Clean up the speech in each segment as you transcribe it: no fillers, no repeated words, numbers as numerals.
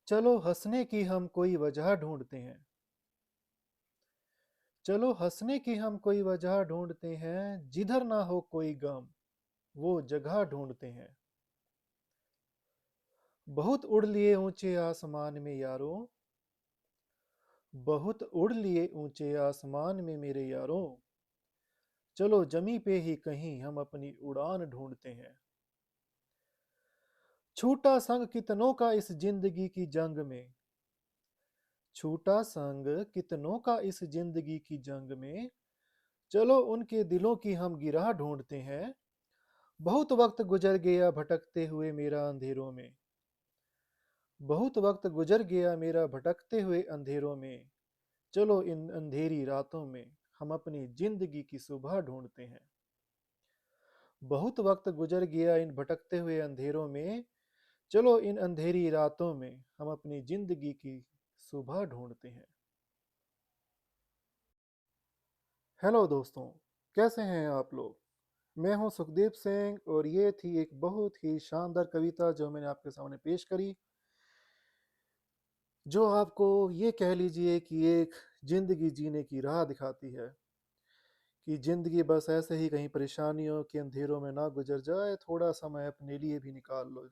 चलो हंसने की हम कोई वजह ढूंढते हैं। चलो हंसने की हम कोई वजह ढूंढते हैं। जिधर ना हो कोई गम, वो जगह ढूंढते हैं। बहुत उड़ लिए ऊंचे आसमान में यारों। बहुत उड़ लिए ऊंचे आसमान में मेरे यारों। चलो जमी पे ही कहीं हम अपनी उड़ान ढूंढते हैं। छूटा संग कितनों का इस जिंदगी की जंग में। छूटा संग कितनों का इस जिंदगी की जंग में। चलो उनके दिलों की हम गिराह ढूंढते हैं। बहुत वक्त गुजर गया भटकते हुए मेरा अंधेरों में। बहुत वक्त गुजर गया मेरा भटकते हुए अंधेरों में। चलो इन अंधेरी रातों में हम अपनी जिंदगी की सुबह ढूंढते हैं। बहुत वक्त गुजर गया इन भटकते हुए अंधेरों में। चलो इन अंधेरी रातों में हम अपनी जिंदगी की सुबह ढूंढते हैं। हेलो दोस्तों, कैसे हैं आप लोग। मैं हूं सुखदीप सिंह और ये थी एक बहुत ही शानदार कविता जो मैंने आपके सामने पेश करी, जो आपको ये कह लीजिए कि एक ज़िंदगी जीने की राह दिखाती है कि ज़िंदगी बस ऐसे ही कहीं परेशानियों के अंधेरों में ना गुजर जाए, थोड़ा समय अपने लिए भी निकाल लो,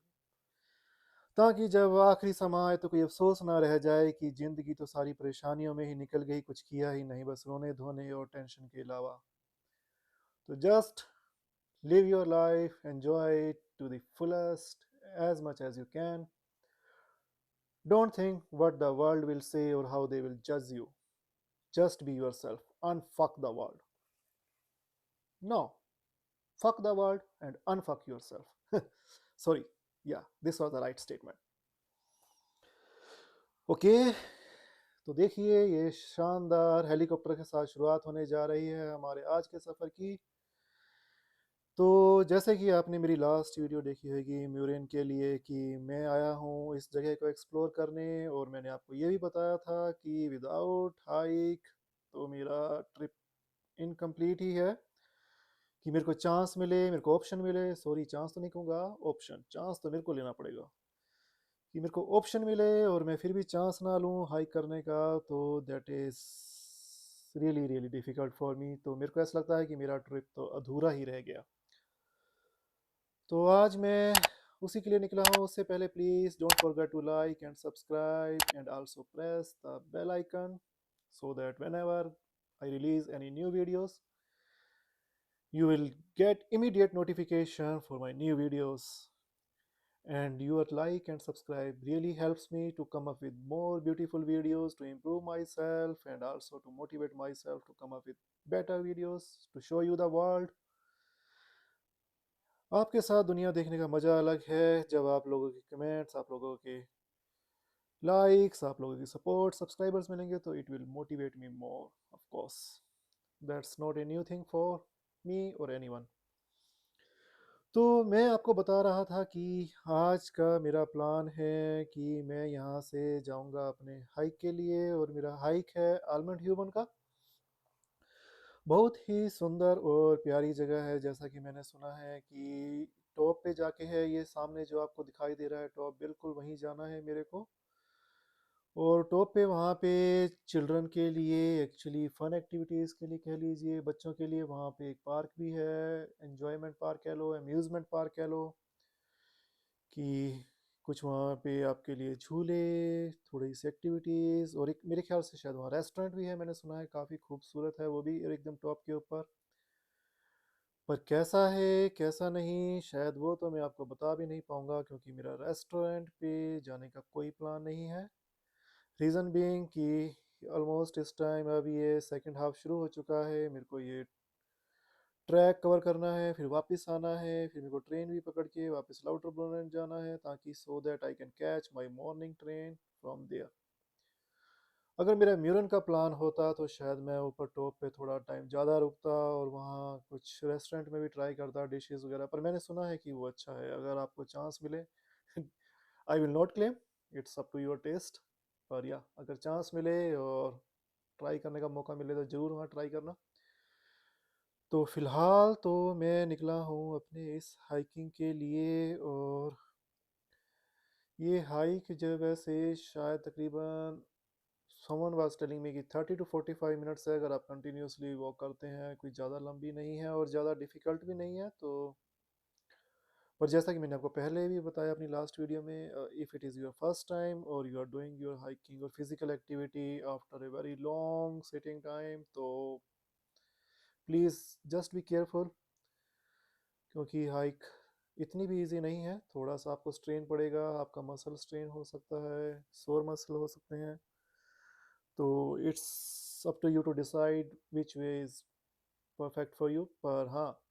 ताकि जब आखिरी समय आए तो कोई अफसोस ना रह जाए कि ज़िंदगी तो सारी परेशानियों में ही निकल गई, कुछ किया ही नहीं, बस रोने धोने और टेंशन के अलावा। तो just live your life, enjoy it to the fullest as much as you can. Don't think what the world will say or how they will judge you. Just be yourself and fuck the world. No, fuck the world and unfuck yourself. Sorry, yeah, this was the right statement. Okay, तो देखिए ये शानदार helicopter के साथ शुरुआत होने जा रही है हमारे आज के सफ़र की। तो जैसे कि आपने मेरी लास्ट वीडियो देखी होगी म्यूरेन के लिए कि मैं आया हूँ इस जगह को एक्सप्लोर करने, और मैंने आपको ये भी बताया था कि विदाउट हाइक तो मेरा ट्रिप इनकम्प्लीट ही है, कि मेरे को चांस मिले, मेरे को ऑप्शन मिले, सॉरी चांस तो नहीं कहूँगा, ऑप्शन, चांस तो मेरे को लेना पड़ेगा, कि मेरे को ऑप्शन मिले और मैं फिर भी चांस ना लूँ हाइक करने का, तो that is really really difficult for me. तो मेरे को ऐसा लगता है कि मेरा ट्रिप तो अधूरा ही रह गया। तो आज मैं उसी के लिए निकला हूँ। उससे पहले please don't forget to like and subscribe and also press the bell icon so that whenever I release any new videos, you will get immediate notification for my new videos. And your like and subscribe really helps me to come up with more beautiful videos, to improve myself and also to motivate myself to come up with better videos to show you the world. आपके साथ दुनिया देखने का मज़ा अलग है जब आप लोगों के कमेंट्स, आप लोगों के लाइक्स, आप लोगों की सपोर्ट, सब्सक्राइबर्स मिलेंगे, तो it will motivate me more. Of course that's not a new thing for me और एनीवन। तो मैं आपको बता रहा था कि आज का मेरा प्लान है कि मैं यहाँ से जाऊँगा अपने हाइक के लिए, और मेरा हाइक है आलमंड ह्यूमन का। बहुत ही सुंदर और प्यारी जगह है, जैसा कि मैंने सुना है कि टॉप पे जाके है, ये सामने जो आपको दिखाई दे रहा है टॉप, बिल्कुल वहीं जाना है मेरे को। और टॉप पे वहाँ पे चिल्ड्रन के लिए, एक्चुअली फ़न एक्टिविटीज़ के लिए कह लीजिए, बच्चों के लिए वहाँ पे एक पार्क भी है, एन्जॉयमेंट पार्क कह लो, अम्यूज़मेंट पार्क कह लो, कि कुछ वहाँ पे आपके लिए झूले, थोड़ी सी एक्टिविटीज़, और एक मेरे ख्याल से शायद वहाँ रेस्टोरेंट भी है, मैंने सुना है काफ़ी खूबसूरत है वो भी, और एकदम टॉप के ऊपर। पर कैसा है कैसा नहीं शायद वो तो मैं आपको बता भी नहीं पाऊँगा, क्योंकि मेरा रेस्टोरेंट पे जाने का कोई प्लान नहीं है। रीज़न बीइंग कि ऑलमोस्ट इस टाइम अभी ये सेकंड हाफ शुरू हो चुका है, मेरे को ये ट्रैक कवर करना है, फिर वापस आना है, फिर मेरे को ट्रेन भी पकड़ के वापस लाउटरबोरन जाना है, ताकि so that I can catch my morning train from there. अगर मेरा म्यूरन का प्लान होता तो शायद मैं ऊपर टॉप पे थोड़ा टाइम ज़्यादा रुकता और वहाँ कुछ रेस्टोरेंट में भी ट्राई करता डिशेस वगैरह, पर मैंने सुना है कि वो अच्छा है। अगर आपको चांस मिले I will not claim, it's up to your taste, पर या अगर चांस मिले और ट्राई करने का मौका मिले तो ज़रूर वहाँ ट्राई करना। तो फ़िलहाल तो मैं निकला हूँ अपने इस हाइकिंग के लिए, और ये हाइक जगह से शायद तकरीबन समवन वाज टेलिंग मी कि 30 टू 45 मिनट्स है, अगर आप कंटिन्यूसली वॉक करते हैं। कोई ज़्यादा लंबी नहीं है और ज़्यादा डिफ़िकल्ट भी नहीं है। तो पर जैसा कि मैंने आपको पहले भी बताया अपनी लास्ट वीडियो में, if it is your first time और you are doing your hiking और physical activity after a very long sitting time, तो प्लीज़ जस्ट बी केयरफुल, क्योंकि हाइक इतनी भी इजी नहीं है। थोड़ा सा आपको स्ट्रेन पड़ेगा, आपका मसल स्ट्रेन हो सकता है, सोर मसल हो सकते हैं। तो it's up to you to decide which way is perfect for you. पर हाँ,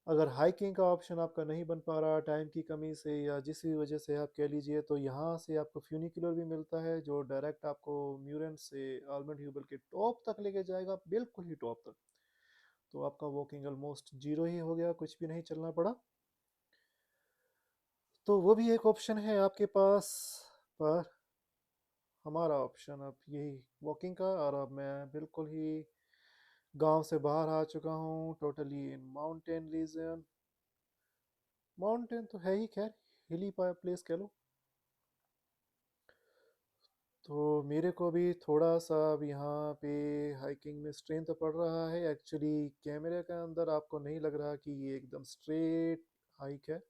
अगर हाइकिंग का ऑप्शन आपका नहीं बन पा रहा टाइम की कमी से या जिस भी वजह से आप कह लीजिए, तो यहाँ से आपको फ्यूनिकुलर भी मिलता है जो डायरेक्ट आपको म्यूरेन से आलमंड ह्यूबल के टॉप तक लेके जाएगा, बिल्कुल ही टॉप तक। तो आपका वॉकिंग ऑलमोस्ट जीरो ही हो गया, कुछ भी नहीं चलना पड़ा। तो वो भी एक ऑप्शन है आपके पास। पर हमारा ऑप्शन अब यही वॉकिंग का, और अब मैं बिल्कुल ही गांव से बाहर आ चुका हूँ, totally in mountain region. Mountain तो है ही, खैर हिली प्लेस कह लो। तो मेरे को भी थोड़ा सा अब यहाँ पे हाइकिंग में स्ट्रेन तो पड़ रहा है। एक्चुअली कैमरे के अंदर आपको नहीं लग रहा कि ये एकदम स्ट्रेट हाइक है,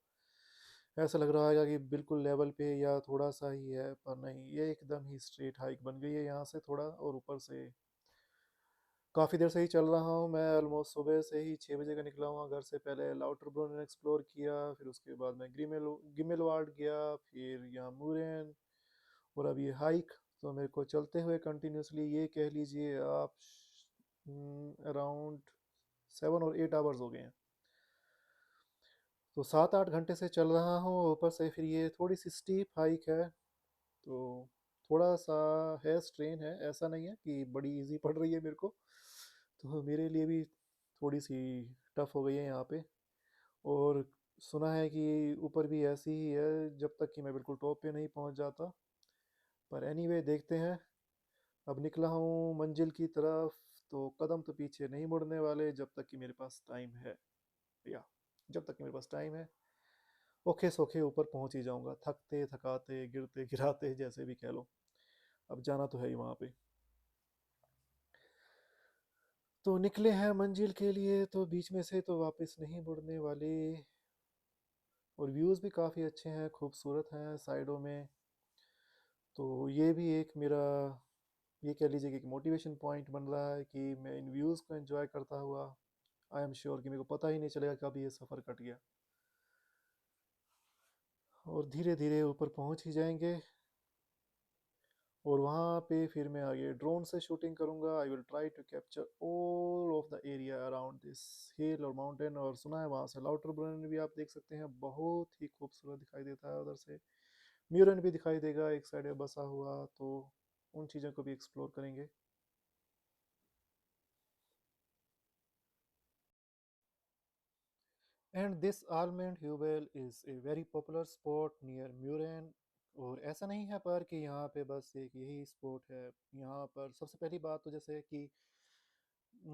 ऐसा लग रहा है कि बिल्कुल लेवल पे या थोड़ा सा ही है, पर नहीं, ये एकदम ही स्ट्रेट हाइक बन गई है यहाँ से थोड़ा। और ऊपर से काफ़ी देर से ही चल रहा हूँ मैं, ऑलमोस्ट सुबह से ही 6 बजे का निकला हुआ घर से। पहले लाउटरब्रुन एक्सप्लोर किया, फिर उसके बाद मैं गिमेलवार्ड गया, फिर यहाँ मूरेन, और अब ये हाइक। तो मेरे को चलते हुए कंटिन्यूसली ये कह लीजिए आप अराउंड 7 और 8 आवर्स हो गए हैं। तो 7-8 घंटे से चल रहा हूँ, ऊपर से फिर ये थोड़ी सी स्टीप हाइक है। तो थोड़ा सा है, स्ट्रेन है, ऐसा नहीं है कि बड़ी इजी पड़ रही है मेरे को। तो मेरे लिए भी थोड़ी सी टफ हो गई है यहाँ पे। और सुना है कि ऊपर भी ऐसी ही है जब तक कि मैं बिल्कुल टॉप पे नहीं पहुँच जाता। पर एनीवे देखते हैं। अब निकला हूँ मंजिल की तरफ, तो कदम तो पीछे नहीं मुड़ने वाले जब तक कि मेरे पास टाइम है। या जब तक कि मेरे पास टाइम है, ओके सोखे ऊपर पहुंच ही जाऊंगा, थकते थकाते गिरते गिराते जैसे भी कह लो। अब जाना तो है ही वहां पे। तो निकले हैं मंजिल के लिए, तो बीच में से तो वापस नहीं मुड़ने वाले। और व्यूज़ भी काफ़ी अच्छे हैं, खूबसूरत हैं साइडों में। तो ये भी एक मेरा, ये कह लीजिए कि एक मोटिवेशन पॉइंट बन रहा है कि मैं इन व्यूज़ को एंजॉय करता हुआ, आई एम श्योर कि मेरे को पता ही नहीं चलेगा कब ये सफ़र कट गया। और धीरे धीरे ऊपर पहुंच ही जाएंगे। और वहाँ पे फिर मैं आगे ड्रोन से शूटिंग करूँगा। I will try to capture all of the area around this hill और माउंटेन। और सुना है वहाँ से लाउटरब्रुन भी आप देख सकते हैं, बहुत ही खूबसूरत दिखाई देता है उधर से। म्यूरन भी दिखाई देगा एक साइड में बसा हुआ, तो उन चीज़ों को भी एक्सप्लोर करेंगे। And this Allmendhubel is a very popular spot near Murren. और ऐसा नहीं है पर कि यहाँ पे बस एक यही स्पॉट है। यहाँ पर सबसे पहली बात तो जैसे कि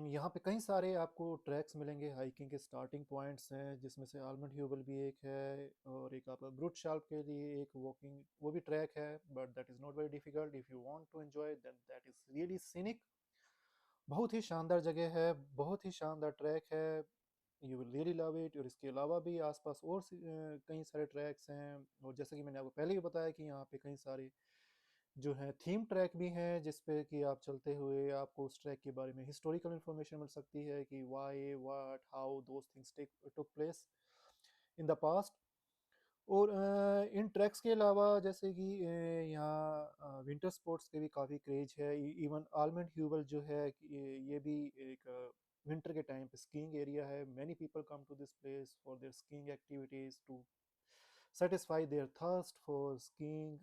यहाँ पे कई सारे आपको ट्रैक्स मिलेंगे, हाइकिंग के स्टार्टिंग पॉइंट्स हैं जिसमें से आलमंड ह्यूबल भी एक है। और एक आपका ब्रूट शाल्प के लिए एक वॉकिंग वो भी ट्रैक है, but that is not very difficult if you want to enjoy, then that is really scenic. बहुत ही शानदार जगह है, बहुत ही शानदार ट्रैक है, you will really love it. और इसके अलावा भी आसपास और कई सारे ट्रैक्स हैं। और जैसे कि मैंने आपको पहले भी बताया कि यहाँ पे कई सारे जो हैं थीम ट्रैक भी हैं, जिस पे कि आप चलते हुए आपको उस ट्रैक के बारे में हिस्टोरिकल इंफॉर्मेशन मिल सकती है कि why what how those things take took place in the past. और इन ट्रैक्स के अलावा जैसे कि यहाँ विंटर स्पोर्ट्स के भी काफ़ी क्रेज है। इवन आलमंड ह्यूबल जो है ये भी एक विंटर के टाइम पे स्कीइंग एरिया है। Many people come to this place for their skiing activities to satisfy their thirst for skiing,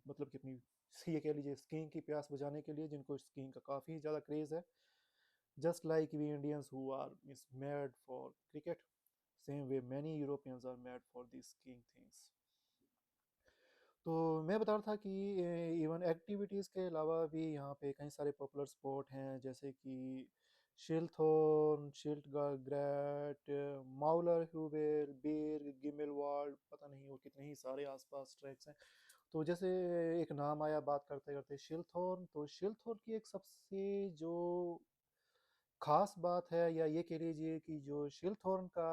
मतलब कि अपनी ये कह लीजिए स्कीइंग की प्यास बुझाने के लिए, जिनको स्कीइंग का काफ़ी ज़्यादा क्रेज़ है। Just like we Indians who are is mad for cricket, same way many Europeans are mad for this skiing things. तो मैं बता रहा था कि इवन एक्टिविटीज़ के अलावा भी यहाँ पे कई सारे पॉपुलर स्पॉट हैं, जैसे कि शिल्थोर्न, शिल्टग्रैट, माउलर ह्यूबेल, बेर, गिमेलवाल्ड, पता नहीं वो कितने ही सारे आसपास ट्रैक्स हैं। तो जैसे एक नाम आया बात करते करते शिल्थोर्न, तो शिल्थोर्न की एक सबसे जो खास बात है, या ये कह लीजिए कि जो शिल्थोर्न का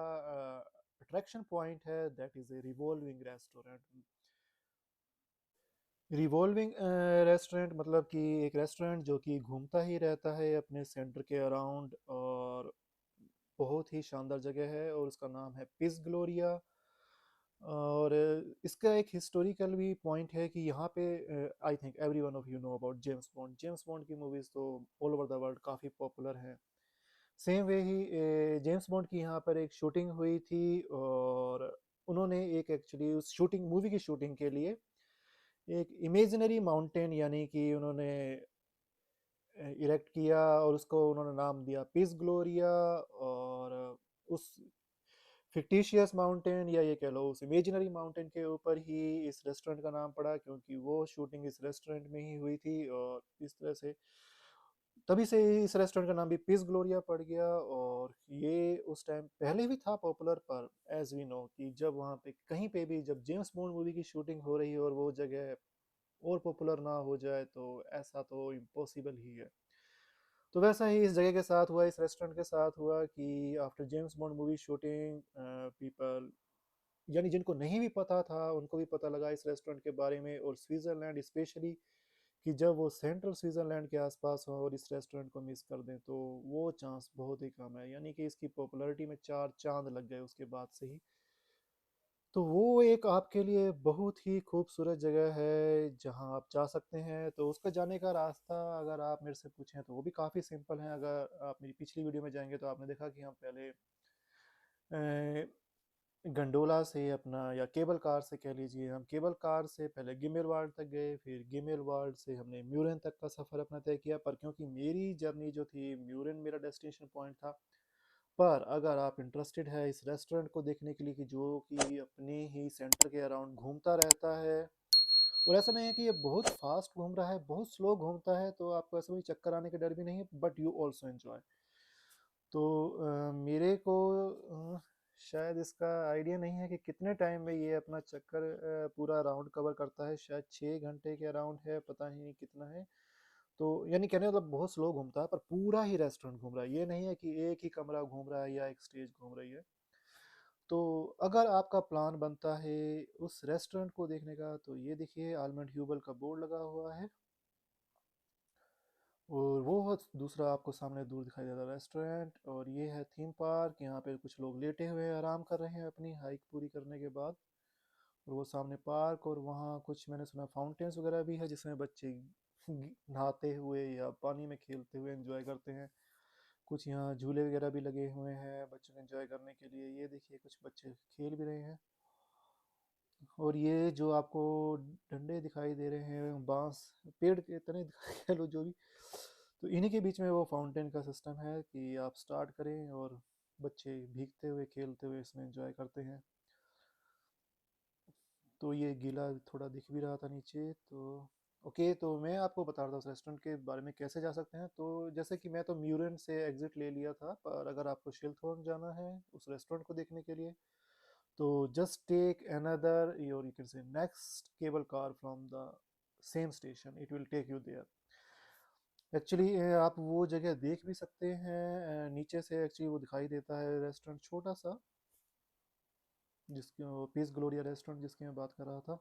अट्रैक्शन पॉइंट है, that is a revolving restaurant. Revolving restaurant मतलब कि एक रेस्टोरेंट जो कि घूमता ही रहता है अपने सेंटर के अराउंड, और बहुत ही शानदार जगह है, और उसका नाम है पिस ग्लोरिया। और इसका एक हिस्टोरिकल भी पॉइंट है कि यहाँ पे I think every one of you know about James bond. James bond की मूवीज़ तो ऑल ओवर द वर्ल्ड काफ़ी पॉपुलर हैं। सेम वे ही जेम्स बॉन्ड की यहाँ पर एक शूटिंग हुई थी, और उन्होंने एक एक्चुअली उस शूटिंग मूवी की शूटिंग के लिए एक इमेजिनरी माउंटेन यानी कि उन्होंने इरेक्ट किया, और उसको उन्होंने नाम दिया पीस ग्लोरिया। और उस फिक्टिशियस माउंटेन, या ये कह लो उस इमेजिनरी माउंटेन के ऊपर ही इस रेस्टोरेंट का नाम पड़ा, क्योंकि वो शूटिंग इस रेस्टोरेंट में ही हुई थी। और इस तरह से तभी से इस रेस्टोरेंट का नाम भी पीस ग्लोरिया पड़ गया। और ये उस टाइम पहले भी था पॉपुलर, पर एज वी नो कि जब वहाँ पे कहीं पे भी जब जेम्स बॉन्ड मूवी की शूटिंग हो रही है और वो जगह और पॉपुलर ना हो जाए, तो ऐसा तो इम्पॉसिबल ही है। तो वैसा ही इस जगह के साथ हुआ, इस रेस्टोरेंट के साथ हुआ कि after James bond movie shooting, people यानी जिनको नहीं भी पता था उनको भी पता लगा इस रेस्टोरेंट के बारे में। और स्विट्ज़रलैंड स्पेशली, कि जब वो सेंट्रल स्विट्ज़रलैंड के आसपास हो और इस रेस्टोरेंट को मिस कर दें, तो वो चांस बहुत ही कम है, यानी कि इसकी पॉपुलैरिटी में चार चांद लग गए उसके बाद से ही। तो वो एक आपके लिए बहुत ही खूबसूरत जगह है जहाँ आप जा सकते हैं। तो उसका जाने का रास्ता अगर आप मेरे से पूछें तो वो भी काफ़ी सिंपल है। अगर आप मेरी पिछली वीडियो में जाएंगे तो आपने देखा कि हम पहले गंडोला से अपना, या केबल कार से कह लीजिए, हम केबल कार से पहले गिमेलवाल्ड तक गए, फिर गिमेलवाल्ड से हमने म्यूरन तक का सफ़र अपना तय किया। पर क्योंकि मेरी जर्नी जो थी, म्यूरन मेरा डेस्टिनेशन पॉइंट था। पर अगर आप इंटरेस्टेड है इस रेस्टोरेंट को देखने के लिए, कि जो कि अपने ही सेंटर के अराउंड घूमता रहता है, और ऐसा नहीं है कि ये बहुत फास्ट घूम रहा है, बहुत स्लो घूमता है, तो आपको ऐसा भी चक्कर आने का डर भी नहीं है, बट यू ऑल्सो एंजॉय। तो मेरे को शायद इसका आइडिया नहीं है कि कितने टाइम में ये अपना चक्कर पूरा राउंड कवर करता है। शायद 6 घंटे के अराउंड है, पता ही नहीं कितना है। तो यानी कहने मतलब बहुत स्लो घूमता है, पर पूरा ही रेस्टोरेंट घूम रहा है, ये नहीं है कि एक ही कमरा घूम रहा है या एक स्टेज घूम रही है। तो अगर आपका प्लान बनता है उस रेस्टोरेंट को देखने का, तो ये देखिए आलमंड ह्यूबल का बोर्ड लगा हुआ है, और वो दूसरा आपको सामने दूर दिखाई दे रहा है रेस्टोरेंट। और ये है थीम पार्क, यहाँ पे कुछ लोग लेटे हुए आराम कर रहे हैं अपनी हाइक पूरी करने के बाद। और वो सामने पार्क, और वहाँ कुछ मैंने सुना फाउंटेन्स वगैरह भी है जिसमें बच्चे नहाते हुए या पानी में खेलते हुए एंजॉय करते हैं। कुछ यहाँ झूले वगैरह भी लगे हुए हैं बच्चों को एंजॉय करने के लिए। ये देखिए कुछ बच्चे खेल भी रहे हैं। और ये जो आपको डंडे दिखाई दे रहे हैं, बांस पेड़ के तने कह लो जो भी, तो इन्हीं के बीच में वो फाउंटेन का सिस्टम है कि आप स्टार्ट करें और बच्चे भीगते हुए खेलते हुए इसमें एंजॉय करते हैं। तो ये गीला थोड़ा दिख भी रहा था नीचे। तो ओके, तो मैं आपको बता रहा था उस रेस्टोरेंट के बारे में कैसे जा सकते हैं। तो जैसे कि मैं तो म्यूरन से एग्जिट ले लिया था, पर अगर आपको शिल्थोर्न जाना है उस रेस्टोरेंट को देखने के लिए, तो जस्ट टेक अनदर, और you can see next cable car from the same station, it will take you there. Actually आप वो जगह देख भी सकते हैं, नीचे से एक्चुअली वो दिखाई देता है रेस्टोरेंट छोटा सा, जिसकी पीस ग्लोरिया रेस्टोरेंट जिसकी मैं बात कर रहा था।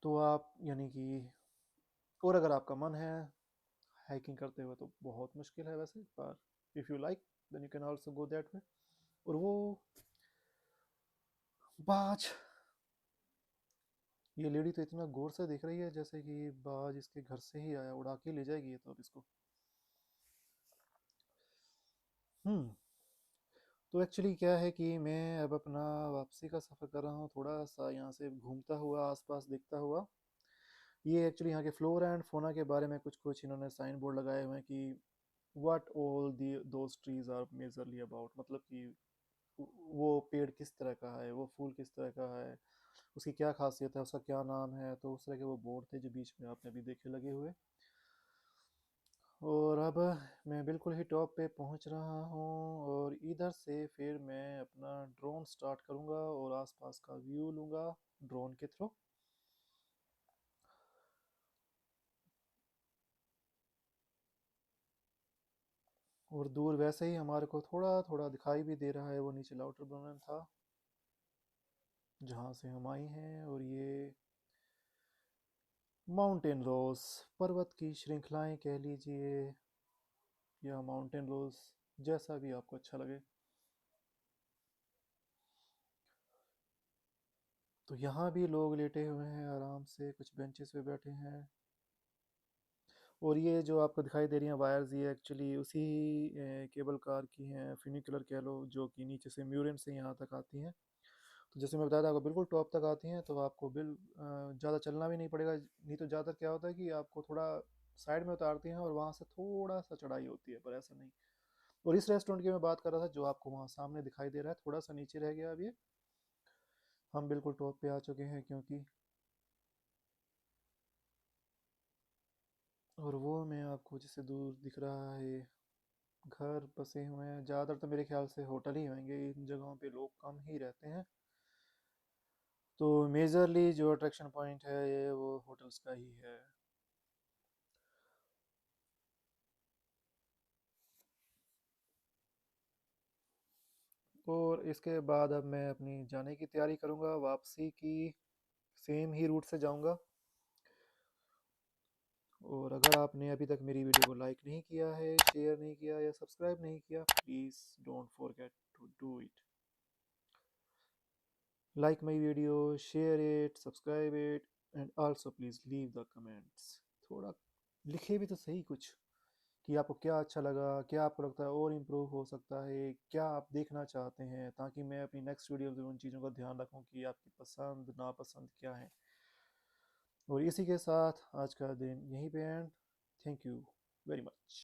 तो आप यानी कि, और अगर आपका मन है हाइकिंग करते हुए, तो बहुत मुश्किल है वैसे, पर if you like then you can also go that way. और वो बाज, ये लेडी तो इतना गौर से देख रही है जैसे कि बाज इसके घर से ही आया, उड़ा के ले जाएगी ये तो अब इसको। हम्म। तो एक्चुअली क्या है कि मैं अब अपना वापसी का सफ़र कर रहा हूँ, थोड़ा सा यहाँ से घूमता हुआ आसपास देखता हुआ। ये एक्चुअली यहाँ के फ्लोरा एंड फोना के बारे में कुछ कुछ इन्होंने साइन बोर्ड लगाए हुए हैं कि what all the those trees are majorly about, मतलब कि वो पेड़ किस तरह का है, वो फूल किस तरह का है, उसकी क्या खासियत है, उसका क्या नाम है। तो उस तरह के वो बोर्ड थे जो बीच में आपने अभी देखे लगे हुए। और अब मैं बिल्कुल ही टॉप पे पहुंच रहा हूं और इधर से फिर मैं अपना ड्रोन स्टार्ट करूंगा और आसपास का व्यू लूंगा ड्रोन के थ्रू। और दूर वैसे ही हमारे को थोड़ा थोड़ा दिखाई भी दे रहा है, वो नीचे लाउटर ब्रनन था जहाँ से हम आई हैं। और ये माउंटेन रोज, पर्वत की श्रृंखलाएं कह लीजिए या माउंटेन रोज, जैसा भी आपको अच्छा लगे। तो यहाँ भी लोग लेटे हुए हैं आराम से, कुछ बेंचेस पे बैठे हैं। और ये जो आपको दिखाई दे रही हैं वायर्स, ये एक्चुअली उसी केबल कार की हैं, फ्यूनिकुलर कह लो, जो कि नीचे से म्यूरेन से यहाँ तक आती हैं। तो जैसे मैं बताया था आपको, बिल्कुल टॉप तक आती हैं, तो आपको ज़्यादा चलना भी नहीं पड़ेगा। नहीं तो ज़्यादातर क्या होता है कि आपको थोड़ा साइड में उतारती हैं और वहाँ से थोड़ा सा चढ़ाई होती है, पर ऐसा नहीं। और इस रेस्टोरेंट की मैं बात कर रहा था जो आपको वहाँ सामने दिखाई दे रहा है, थोड़ा सा नीचे रह गया अब ये। हम बिल्कुल टॉप पे आ चुके हैं क्योंकि, और वो मैं आपको जिससे दूर दिख रहा है, घर बसे हुए हैं। ज़्यादातर तो मेरे ख्याल से होटल ही होंगे, इन जगहों पे लोग कम ही रहते हैं। तो मेजरली जो अट्रैक्शन पॉइंट है ये वो होटल्स का ही है। और इसके बाद अब मैं अपनी जाने की तैयारी करूँगा, वापसी की सेम ही रूट से जाऊँगा। और अगर आपने अभी तक मेरी वीडियो को लाइक नहीं किया है, शेयर नहीं किया या सब्सक्राइब नहीं किया, please don't forget to do it. Like my video, share it, subscribe it, and also please leave the comments. थोड़ा लिखे भी तो सही कुछ, कि आपको क्या अच्छा लगा, क्या आपको लगता है और इम्प्रूव हो सकता है, क्या आप देखना चाहते हैं, ताकि मैं अपनी नेक्स्ट वीडियो में उन चीज़ों का ध्यान रखूं कि आपकी पसंद नापसंद क्या है। और इसी के साथ आज का दिन यहीं पे and. Thank you very much.